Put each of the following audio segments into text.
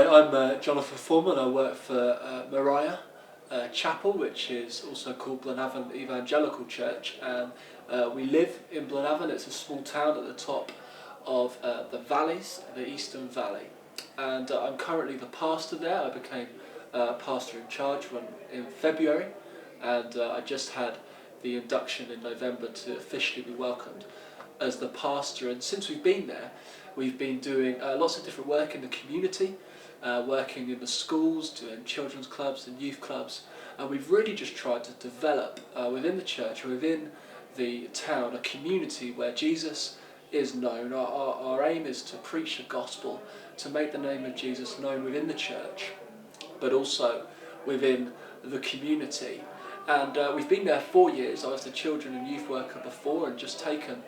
Hi, I'm Jonathan Forman. I work for Mariah Chapel, which is also called Bleanavon Evangelical Church, and we live in Bleanavon. It's a small town at the top of the valleys, the Eastern Valley, and I'm currently the pastor there. I became pastor in charge in February, and I just had the induction in November to officially be welcomed as the pastor. And since we've been there, we've been doing lots of different work in the community, working in the schools, doing children's clubs and youth clubs, and we've really just tried to develop within the church, within the town, a community where Jesus is known. Our aim is to preach the gospel, to make the name of Jesus known within the church, but also within the community. And we've been there 4 years. I was the children and youth worker before and just taken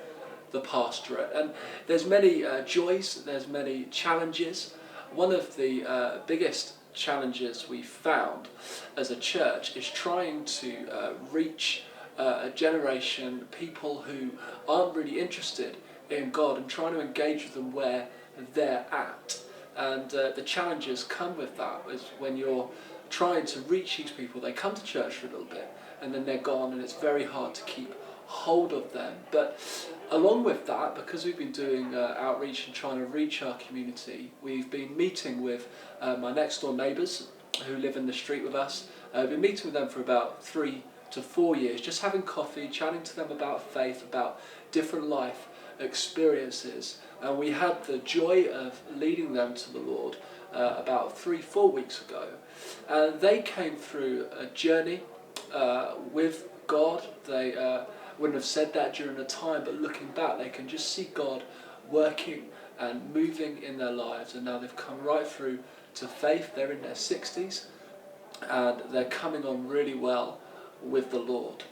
the pastorate. And there's many joys, there's many challenges. One of the biggest challenges we found as a church is trying to reach a generation, people who aren't really interested in God, and trying to engage with them where they're at. And the challenges come with that is when you're trying to reach these people, they come to church for a little bit and then they're gone, and it's very hard to keep hold of them. But along with that, because we've been doing outreach and trying to reach our community, we've been meeting with my next door neighbours who live in the street with us. We've been meeting with them for about 3 to 4 years, just having coffee, chatting to them about faith, about different life experiences. And we had the joy of leading them to the Lord about 3-4 weeks ago. And they came through a journey with God. They wouldn't have said that during the time, but looking back, they can just see God working and moving in their lives. And now they've come right through to faith. They're in their 60s and they're coming on really well with the Lord.